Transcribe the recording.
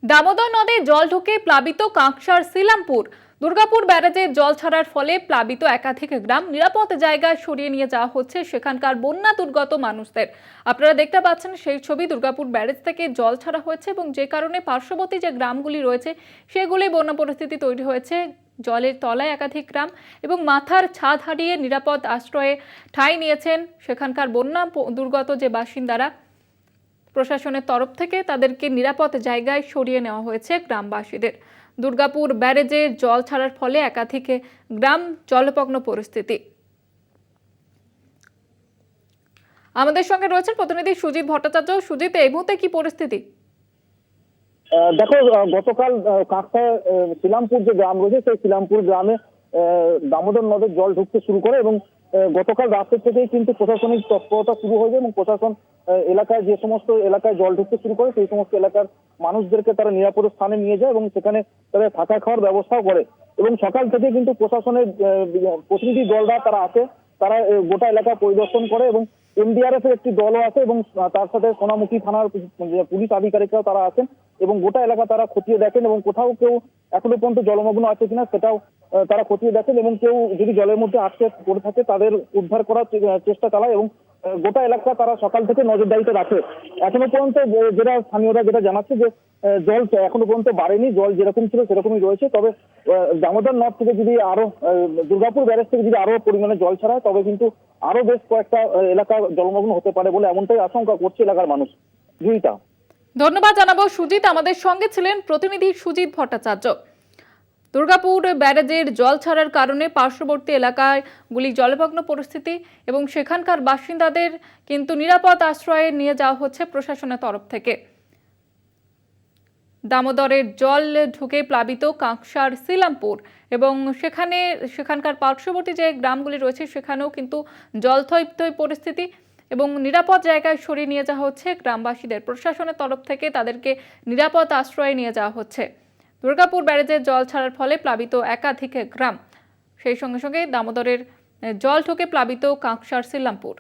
দামোদর নদে জল ঢুকে প্লাবিত কাঁকসার শিলামপুর। দুর্গাপুর ব্যারাজে জল ছাড়ার ফলে প্লাবিত একাধিক গ্রাম নিরাপদ জায়গায় সরিয়ে নিয়ে যাওয়া হচ্ছে সেখানকার বন্যা দুর্গত মানুষদের। আপনারা দেখতে পাচ্ছেন সেই ছবি। দুর্গাপুর ব্যারেজ থেকে জল ছাড়া হয়েছে এবং যে কারণে পার্শ্ববর্তী যে গ্রামগুলি রয়েছে সেগুলি বন্যা পরিস্থিতি তৈরি হয়েছে। জলের তলায় একাধিক গ্রাম এবং মাথার ছাদ হারিয়ে নিরাপদ আশ্রয়ে ঠাঁই নিয়েছেন সেখানকার বন্যা দুর্গত যে বাসিন্দারা। প্রশাসনের তরফ থেকে তাদেরকে নিরাপদ জায়গায় সরিয়ে নেওয়া হয়েছে গ্রামবাসীদের। দুর্গাপুর ব্যারেজে জল ছাড়ার ফলে একাধিক গ্রাম জলমগ্ন পরিস্থিতি। আমাদের সঙ্গে রয়েছেন প্রতিনিধি সুজিত ভট্টাচার্য। সুজিত, এই মুহূর্তে কি পরিস্থিতি? দেখো, গতকাল কাঁকসায় শিলামপুর যে গ্রাম রয়েছে সেই শিলামপুর গ্রামে দামোদর নদের জল ঢুকতে শুরু করে এবং গতকাল রাতের থেকেই কিন্তু প্রশাসনিক তৎপরতা শুরু হয়ে যায় এবং প্রশাসন এলাকায় যে সমস্ত এলাকায় জল ঢুকতে শুরু করে সেই সমস্ত এলাকার মানুষদেরকে তারা নিরাপদ স্থানে নিয়ে যায় এবং সেখানে তারা থাকা খাওয়ার ব্যবস্থাও করে। এবং সকাল থেকে কিন্তু প্রশাসনের প্রতিনিধি দলরা তারা আসে, তারা গোটা এলাকা পরিদর্শন করে এবং এনডিআরএফ এর একটি দলও আছে এবং তার সাথে সোনামুখী থানার পুলিশ আধিকারিকরাও তারা আছেন এবং গোটা এলাকা তারা খতিয়ে দেখেন এবং কোথাও কেউ এখনো পর্যন্ত জলমগ্ন আছে কিনা সেটাও তারা খতিয়ে দেখেন এবং কেউ যদি জলের মধ্যে আটকে পড়ে থাকে তাদের উদ্ধার করার চেষ্টা চালায় এবং গোটা এলাকা তারা সকাল থেকে নজরদারিতে রাখে। এখনো পর্যন্ত যেটা স্থানীয়রা যেটা জানাচ্ছে যে জল এখনো পর্যন্ত বাড়েনি, জল যেরকম ছিল সেরকমই রয়েছে। তবে দামোদর নদ থেকে যদি আরো দুর্গাপুর ব্যারেজ থেকে যদি আরো পরিমাণে জল ছাড়ায় তবে কিন্তু আরো বেশ কয়েকটা এলাকা জলমগ্ন হতে পারে বলে এমনটাই আশঙ্কা করছে এলাকার মানুষ। জুইতা, ধন্যবাদ জানাবো সুজিত। আমাদের সঙ্গে ছিলেন প্রতিনিধি সুজিত ভট্টাচার্য। দুর্গাপুর ব্যারেজের জল ছাড়ার কারণে পার্শ্ববর্তী এলাকাগুলি জলমগ্ন পরিস্থিতি এবং সেখানকার বাসিন্দাদের কিন্তু নিরাপদ আশ্রয়ে নিয়ে যাওয়া হচ্ছে প্রশাসনের তরফ থেকে। দামোদরের জল ঢুকে প্লাবিত কাঁকসার শিলামপুর এবং সেখানকার পার্শ্ববর্তী যে গ্রামগুলি রয়েছে সেখানেও কিন্তু জলথই পরিস্থিতি এবং নিরাপদ জায়গায় সরিয়ে নিয়ে যাওয়া হচ্ছে গ্রামবাসীদের। প্রশাসনের তরফ থেকে তাদেরকে নিরাপদ আশ্রয়ে নিয়ে যাওয়া হচ্ছে। দুর্গাপুর ব্যারেজের জল ছাড়ার ফলে প্লাবিত একাধিক গ্রাম, সেই সঙ্গে সঙ্গে দামোদরের জল ঢুকে প্লাবিত কাঁকসার শিলামপুর।